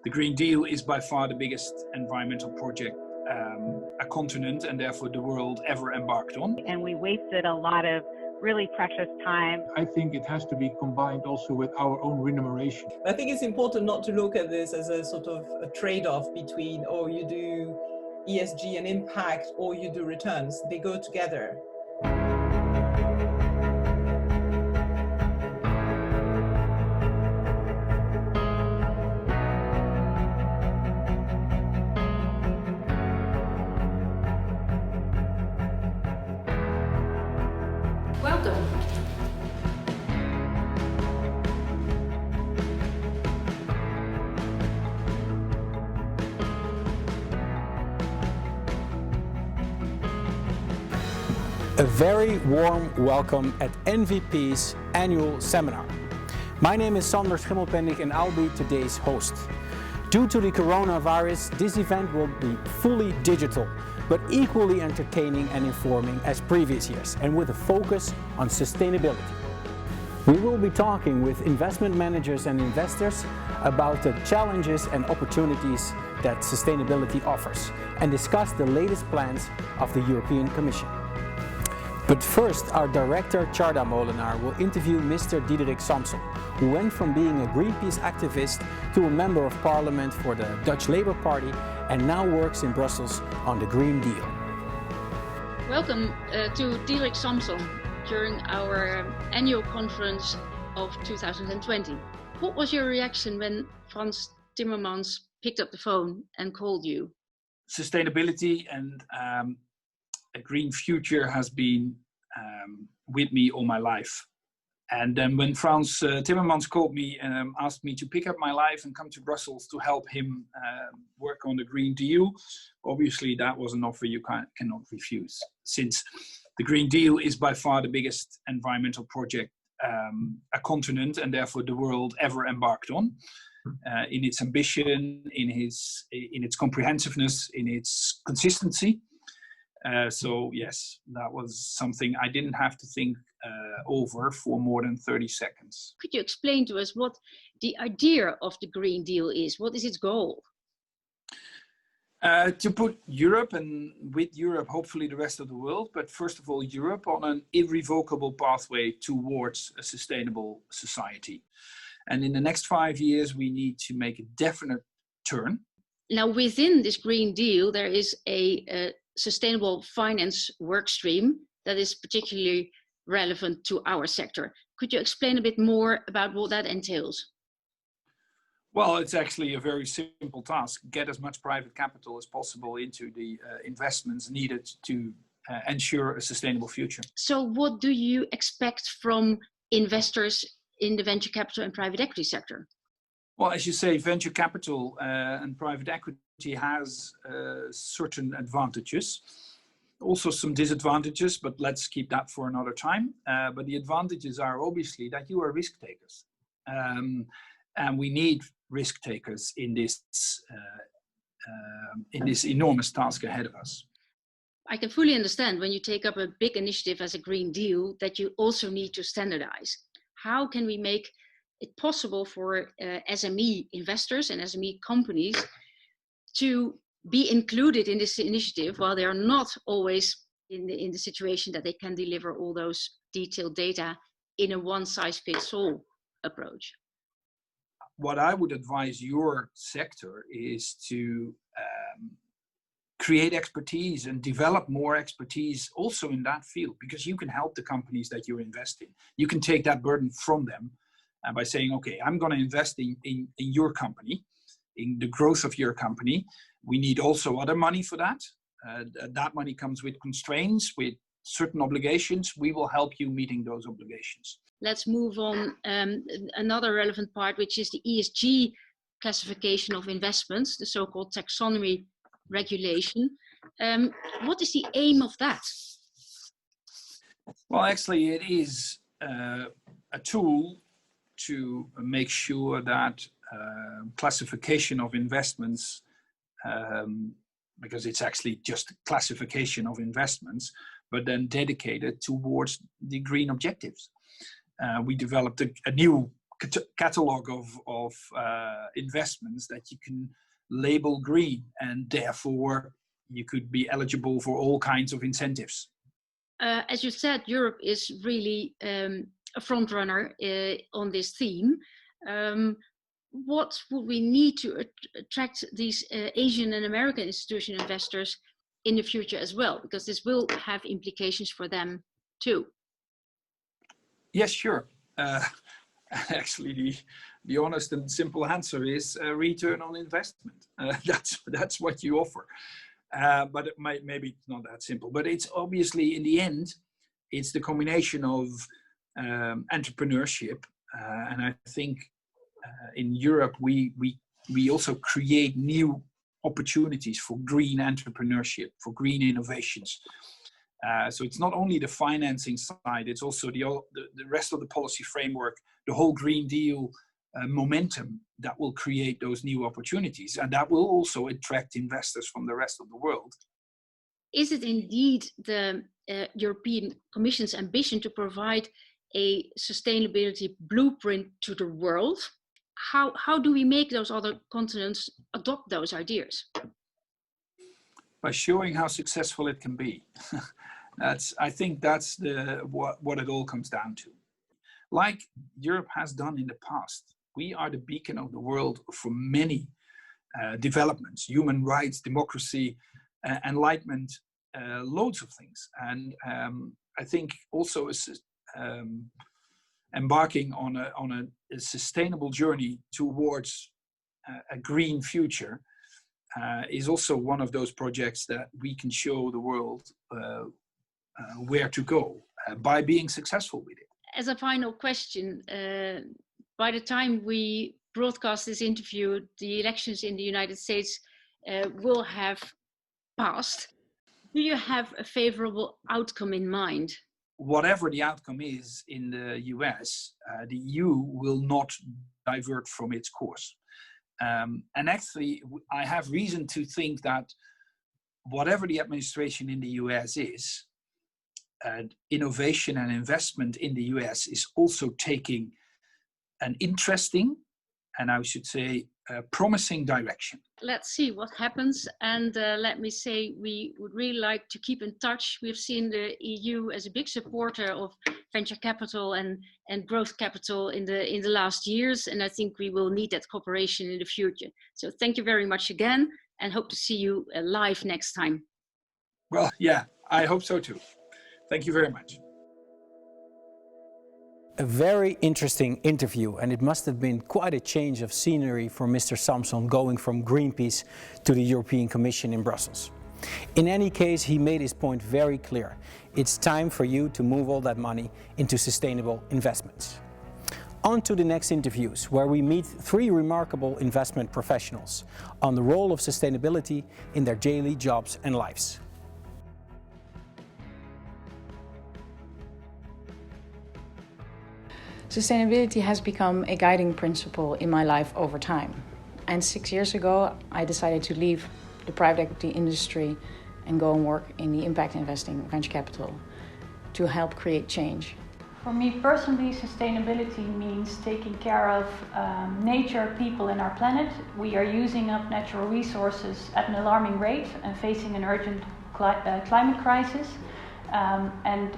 The Green Deal is by far the biggest environmental project a continent and therefore the world ever embarked on. And we wasted a lot of really precious time. I think it has to be combined also with our own remuneration. I think it's important not to look at this as a sort of a trade-off between, oh, you do ESG and impact or you do returns. They go together. Welcome. A very warm welcome at NVP's annual seminar. My name is Sander Schimmelpenninck and I'll be today's host. Due to the coronavirus, this event will be fully digital, but equally entertaining and informing as previous years, and with a focus on sustainability. We will be talking with investment managers and investors about the challenges and opportunities that sustainability offers, and discuss the latest plans of the European Commission. But first, our director Tjarda Molenaar will interview Mr. Diederik Samson, who went from being a Greenpeace activist to a member of parliament for the Dutch Labour Party and now works in Brussels on the Green Deal. Welcome to Diederik Samson during our annual conference of 2020. What was your reaction when Frans Timmermans picked up the phone and called you? Sustainability and a green future has been with me all my life. And then when Frans Timmermans called me and asked me to pick up my life and come to Brussels to help him work on the Green Deal, obviously that was an offer you cannot refuse, since the Green Deal is by far the biggest environmental project a continent and therefore the world ever embarked on. In its ambition, in its comprehensiveness, in its consistency. So yes, that was something I didn't have to think over for more than 30 seconds. Could you explain to us what the idea of the Green Deal is? What is its goal? To put Europe, and with Europe, hopefully the rest of the world, but first of all Europe, on an irrevocable pathway towards a sustainable society. And in the next 5 years, we need to make a definite turn. Now, within this Green Deal, there is a sustainable finance workstream that is particularly relevant to our sector. Could you explain a bit more about what that entails? Well, it's actually a very simple task. Get as much private capital as possible into the investments needed to ensure a sustainable future. So what do you expect from investors in the venture capital and private equity sector? Well, as you say, venture capital and private equity has certain advantages, also some disadvantages, but let's keep that for another time. But the advantages are obviously that you are risk takers. And we need risk takers in this enormous task ahead of us. I can fully understand when you take up a big initiative as a Green Deal that you also need to standardize. How can we make it possible for SME investors and SME companies to be included in this initiative while they are not always in the situation that they can deliver all those detailed data in a one-size-fits-all approach? What I would advise your sector is to create expertise and develop more expertise also in that field, because you can help the companies that you invest in. You can take that burden from them by saying, okay, I'm going to invest in your company, in the growth of your company. We need also other money for that. That money comes with constraints, with certain obligations. We will help you meeting those obligations. Let's move on. Another relevant part, which is the ESG classification of investments, the so-called taxonomy regulation. What is the aim of that? Well, actually, it is a tool to make sure that classification of investments, because it's actually just classification of investments, but then dedicated towards the green objectives. We developed a new catalog of investments that you can label green, and therefore you could be eligible for all kinds of incentives. As you said, Europe is really a front runner on this theme. What would we need to attract these Asian and American institutional investors in the future as well? Because this will have implications for them too. Yes, sure. Actually, the honest and simple answer is return on investment. That's what you offer. But maybe it's not that simple. But it's obviously, in the end, it's the combination of entrepreneurship, and I think in Europe we also create new opportunities for green entrepreneurship, for green innovations. So it's not only the financing side; it's also the rest of the policy framework, the whole Green Deal momentum that will create those new opportunities, and that will also attract investors from the rest of the world. Is it indeed the European Commission's ambition to provide a sustainability blueprint to the world? How do we make those other continents adopt those ideas? By showing how successful it can be. I think that's what it all comes down to. Like Europe has done in the past, we are the beacon of the world for many developments: human rights, democracy, enlightenment, loads of things. And I think also embarking on a sustainable journey towards a green future is also one of those projects that we can show the world where to go by being successful with it. As a final question, by the time we broadcast this interview, the elections in the United States will have passed. Do you have a favorable outcome in mind? Whatever the outcome is in the US, the EU will not divert from its course. And actually, I have reason to think that whatever the administration in the US is, innovation and investment in the US is also taking an interesting, and I should say, promising direction. Let's see what happens. And let me say, we would really like to keep in touch. We've seen the EU as a big supporter of venture capital and growth capital in the last years. And I think we will need that cooperation in the future. So thank you very much again, and hope to see you live next time. Well, yeah, I hope so too. Thank you very much. A very interesting interview, and it must have been quite a change of scenery for Mr. Samson going from Greenpeace to the European Commission in Brussels. In any case, he made his point very clear. It's time for you to move all that money into sustainable investments. On to the next interviews, where we meet 3 remarkable investment professionals on the role of sustainability in their daily jobs and lives. Sustainability has become a guiding principle in my life over time. And 6 years ago, I decided to leave the private equity industry and go and work in the impact investing venture capital to help create change. For me personally, sustainability means taking care of nature, people, and our planet. We are using up natural resources at an alarming rate and facing an urgent climate crisis. And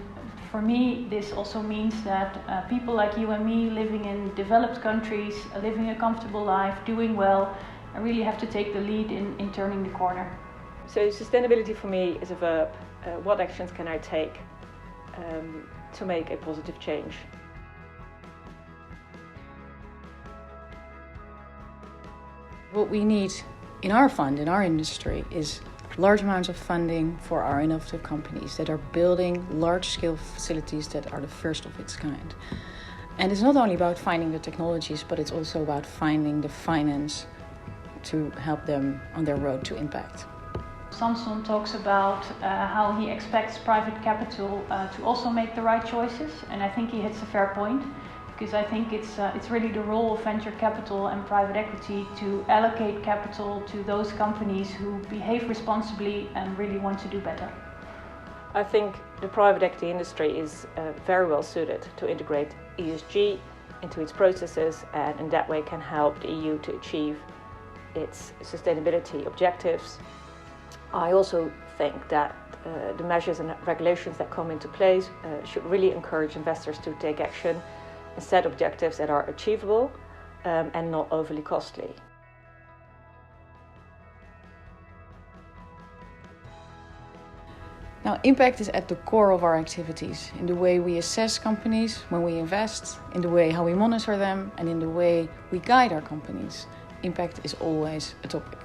for me, this also means that people like you and me living in developed countries, living a comfortable life, doing well, really have to take the lead in turning the corner. So sustainability for me is a verb. What actions can I take to make a positive change? What we need in our fund, in our industry, is large amounts of funding for our innovative companies that are building large-scale facilities that are the first of its kind. And it's not only about finding the technologies, but it's also about finding the finance to help them on their road to impact. Samson talks about how he expects private capital to also make the right choices, and I think he hits a fair point, because I think it's really the role of venture capital and private equity to allocate capital to those companies who behave responsibly and really want to do better. I think the private equity industry is very well suited to integrate ESG into its processes, and in that way can help the EU to achieve its sustainability objectives. I also think that the measures and regulations that come into place should really encourage investors to take action and set objectives that are achievable and not overly costly. Now, impact is at the core of our activities, in the way we assess companies when we invest, in the way how we monitor them, and in the way we guide our companies. Impact is always a topic.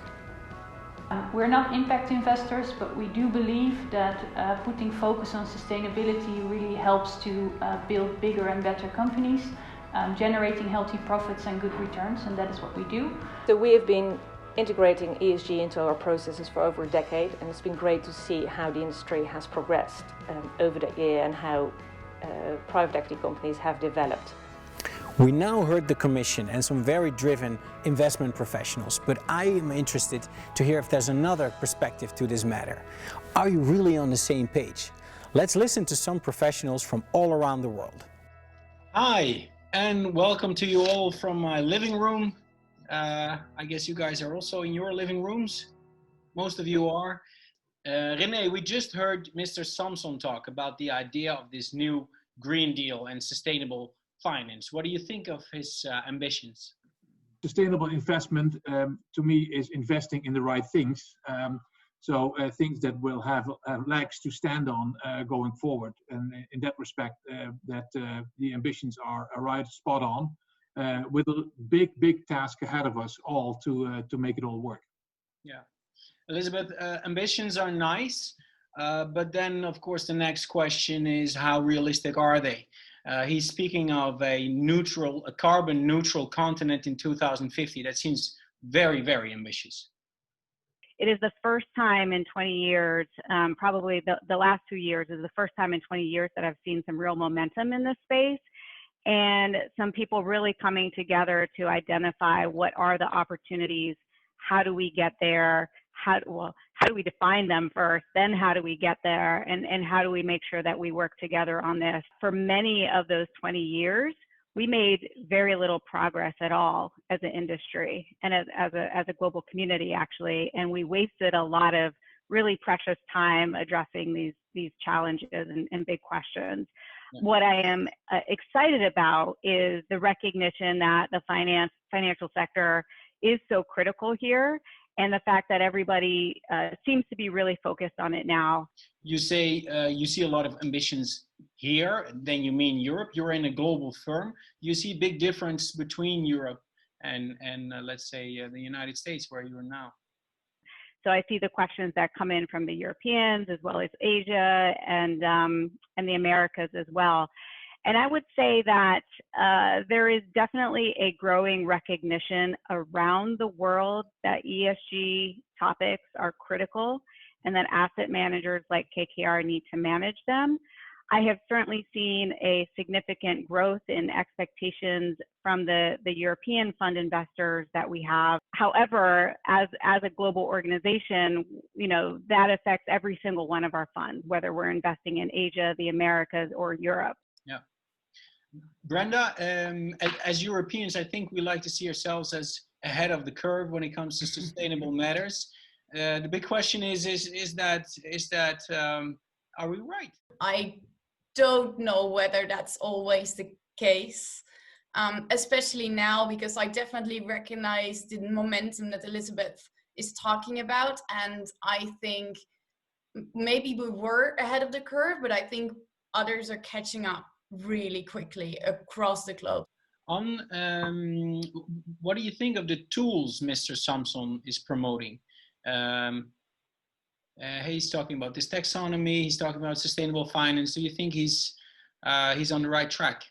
We're not impact investors, but we do believe that putting focus on sustainability really helps to build bigger and better companies, generating healthy profits and good returns, and that is what we do. So we have been integrating ESG into our processes for over a decade, and it's been great to see how the industry has progressed over that year and how private equity companies have developed. We now heard the Commission and some very driven investment professionals, but I am interested to hear if there's another perspective to this matter. Are you really on the same page? Let's listen to some professionals from all around the world. Hi, and welcome to you all from my living room. I guess you guys are also in your living rooms. Most of you are. René, we just heard Mr. Samson talk about the idea of this new Green Deal and sustainable finance. What do you think of his ambitions? Sustainable investment, to me, is investing in the right things. So things that will have legs to stand on going forward. And in that respect, the ambitions are right spot on, with a big task ahead of us all to make it all work. Yeah. Elizabeth, ambitions are nice, but then, of course, the next question is, how realistic are they? He's speaking of a carbon neutral continent in 2050. That seems very, very ambitious. It is the first time in 20 years, probably the last 2 years is the first time in 20 years that I've seen some real momentum in this space, and some people really coming together to identify what are the opportunities, how do we get there, how do we define them first, then how do we get there, and how do we make sure that we work together on this. For many of those 20 years, we made very little progress at all as an industry and as a global community, actually, and we wasted a lot of really precious time addressing these challenges and big questions. Yeah. What I am excited about is the recognition that the financial sector is so critical here, and the fact that everybody seems to be really focused on it now. You say you see a lot of ambitions here, then you mean Europe. You're in a global firm. You see a big difference between Europe and let's say the United States, where you are now. So I see the questions that come in from the Europeans as well as Asia and the Americas as well. And I would say that there is definitely a growing recognition around the world that ESG topics are critical and that asset managers like KKR need to manage them. I have certainly seen a significant growth in expectations from the European fund investors that we have. However, as a global organization, you know, that affects every single one of our funds, whether we're investing in Asia, the Americas, or Europe. Yeah. Brenda, as Europeans, I think we like to see ourselves as ahead of the curve when it comes to sustainable matters. The big question is that are we right? I don't know whether that's always the case, especially now, because I definitely recognize the momentum that Elizabeth is talking about. And I think maybe we were ahead of the curve, but I think others are catching up really quickly across the globe. What do you think of the tools Mr. Samson is promoting? He's talking about this taxonomy, he's talking about sustainable finance. Do you think he's on the right track?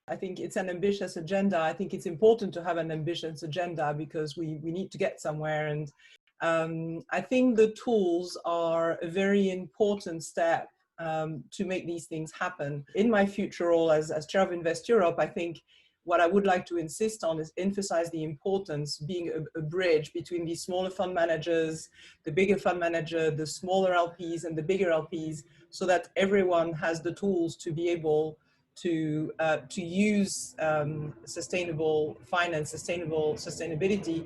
I think it's an ambitious agenda. I think it's important to have an ambitious agenda because we need to get somewhere. And I think the tools are a very important step to make these things happen. In my future role as Chair of Invest Europe, I think what I would like to insist on is emphasize the importance being a bridge between the smaller fund managers, the bigger fund manager, the smaller LPs and the bigger LPs, so that everyone has the tools to be able to use sustainable finance, sustainability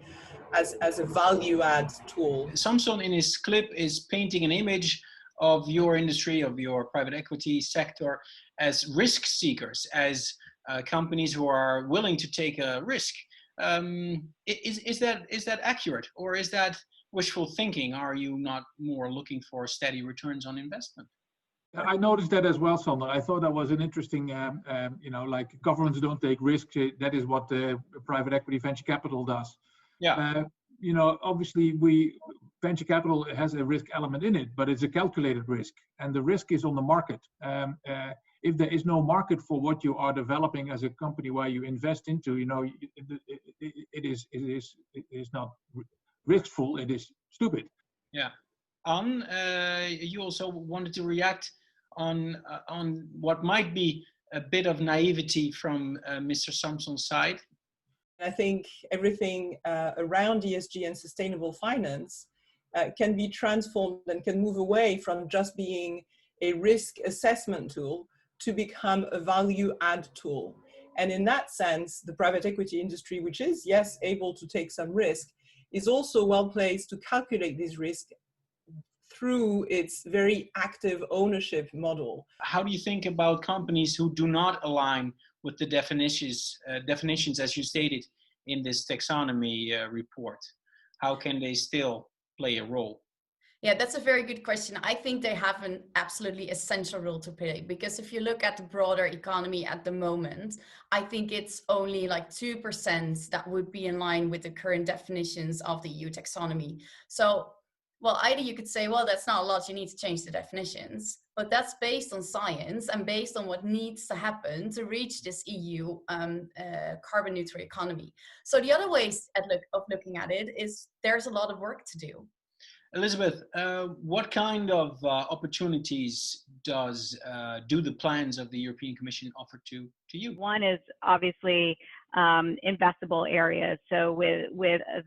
as a value add tool. Samson in his clip is painting an image of your industry, of your private equity sector, as risk seekers, as companies who are willing to take a risk. Is that accurate, or is that wishful thinking? Are you not more looking for steady returns on investment? I noticed that as well, Sander. I thought that was an interesting, like governments don't take risks. That is what the private equity venture capital does. Yeah. Obviously venture capital has a risk element in it, but it's a calculated risk, and the risk is on the market. If there is no market for what you are developing as a company where you invest into, it is not riskful. It is stupid. Yeah. You also wanted to react on what might be a bit of naivety from Mr. Samson's side. I think everything around ESG and sustainable finance can be transformed and can move away from just being a risk assessment tool to become a value add tool. And in that sense, the private equity industry, which is, yes, able to take some risk, is also well placed to calculate this risk through its very active ownership model. How do you think about companies who do not align with the definitions as you stated in this taxonomy report? How can they still play a role? Yeah, that's a very good question. I think they have an absolutely essential role to play, because if you look at the broader economy at the moment, I think it's only like 2% that would be in line with the current definitions of the EU taxonomy. So, well, either you could say, well, that's not a lot, you need to change the definitions, but that's based on science and based on what needs to happen to reach this EU carbon neutral economy. So the other ways of looking at it is there's a lot of work to do. Elizabeth, what kind of opportunities do the plans of the European Commission offer to you? One is obviously investable areas. So with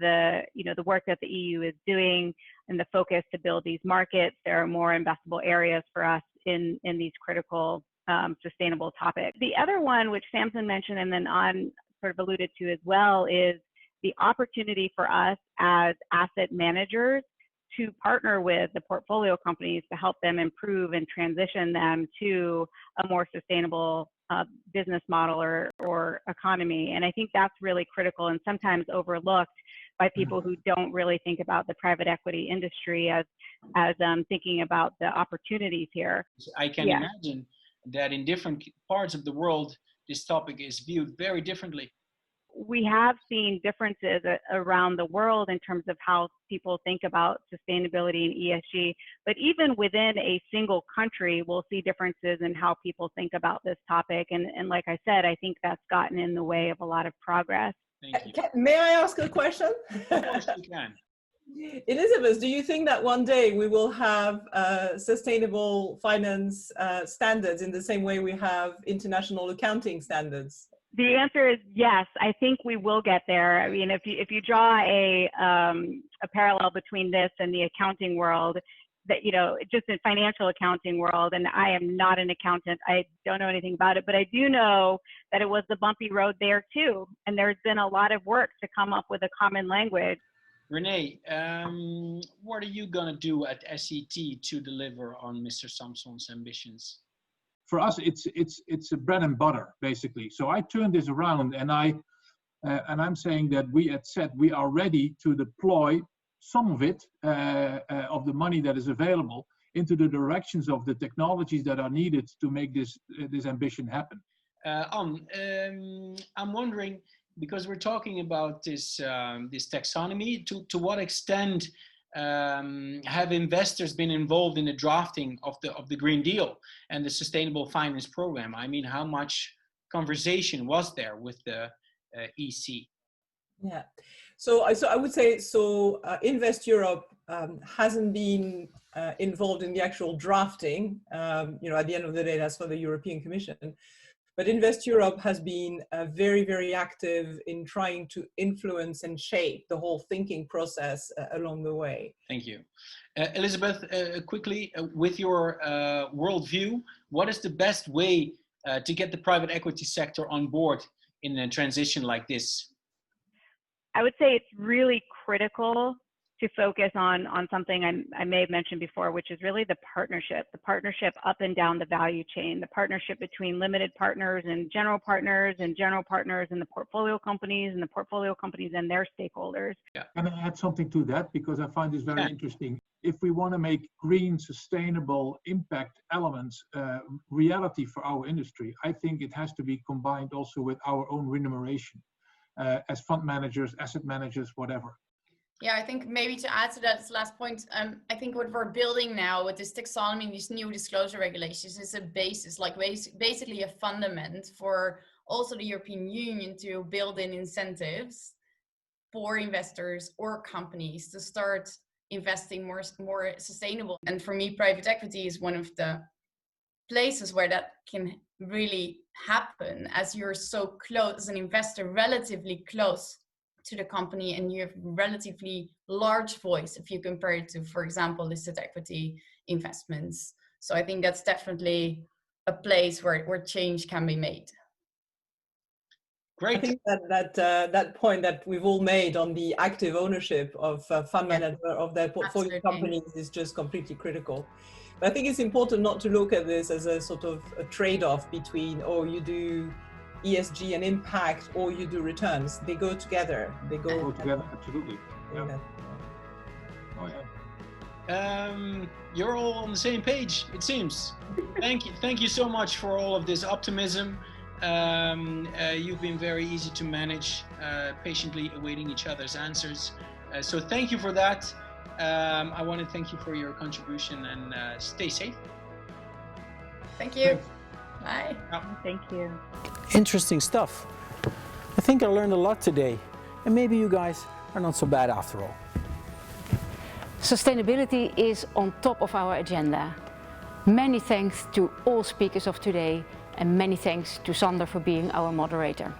the work that the EU is doing and the focus to build these markets, there are more investable areas for us in these critical sustainable topics. The other one, which Samson mentioned and then On sort of alluded to as well, is the opportunity for us as asset managers to partner with the portfolio companies to help them improve and transition them to a more sustainable business model or economy. And I think that's really critical and sometimes overlooked by people who don't really think about the private equity industry as thinking about the opportunities here. I can imagine that in different parts of the world, this topic is viewed very differently. We have seen differences around the world in terms of how people think about sustainability and ESG, but even within a single country, we'll see differences in how people think about this topic. And like I said, I think that's gotten in the way of a lot of progress. Thank you. May I ask a question? Of course you can. Elizabeth, do you think that one day we will have sustainable finance standards in the same way we have international accounting standards? The answer is yes. I think we will get there. I mean, if you draw a parallel between this and the accounting world, that just in financial accounting world, and I am not an accountant, I don't know anything about it, but I do know that it was the bumpy road there too, and there's been a lot of work to come up with a common language. Renee, what are you going to do at SET to deliver on Mr. Samson's ambitions? For us, it's a bread and butter, basically. So I turned this around, and I'm saying that we at SET, we are ready to deploy some of it, of the money that is available, into the directions of the technologies that are needed to make this ambition happen. I'm wondering, because we're talking about this taxonomy, to what extent have investors been involved in the drafting of the Green Deal and the Sustainable Finance Program? I mean, how much conversation was there with the EC? Yeah, so I would say Invest Europe hasn't been involved in the actual drafting. At the end of the day, that's for the European Commission. But Invest Europe has been very, very active in trying to influence and shape the whole thinking process along the way. Thank you. Elizabeth, quickly, with your worldview, what is the best way to get the private equity sector on board in a transition like this? I would say it's really critical to focus on something I may have mentioned before, which is really the partnership up and down the value chain, the partnership between limited partners and general partners and the portfolio companies and the portfolio companies and their stakeholders. Yeah. Can I add something to that? Because I find this very interesting. If we want to make green, sustainable impact elements reality for our industry, I think it has to be combined also with our own remuneration as fund managers, asset managers, whatever. Yeah, I think maybe to add to that, this last point, I think what we're building now with this taxonomy, these new disclosure regulations, is a basis, like basically a fundament for also the European Union to build in incentives for investors or companies to start investing more sustainable. And for me, private equity is one of the places where that can really happen, as you're so close as an investor, relatively close to the company, and you have relatively large voice if you compare it to, for example, listed equity investments. So I think that's definitely a place where change can be made. Great. I think that point that we've all made on the active ownership of fund manager of their portfolio companies is just completely critical. But I think it's important not to look at this as a sort of a trade-off between, oh, you do ESG and impact, or you do returns. They go together. They go together, absolutely. Yeah. Oh yeah. You're all on the same page, it seems. Thank you so much for all of this optimism. You've been very easy to manage, patiently awaiting each other's answers. So thank you for that. I want to thank you for your contribution, and stay safe. Thank you. Bye. Thank you. Interesting stuff. I think I learned a lot today, and maybe you guys are not so bad after all. Sustainability is on top of our agenda. Many thanks to all speakers of today, and many thanks to Sander for being our moderator.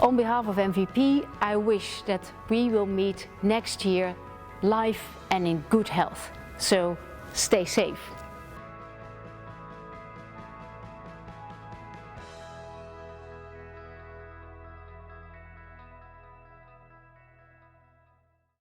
On behalf of NVP, I wish that we will meet next year live and in good health. So stay safe.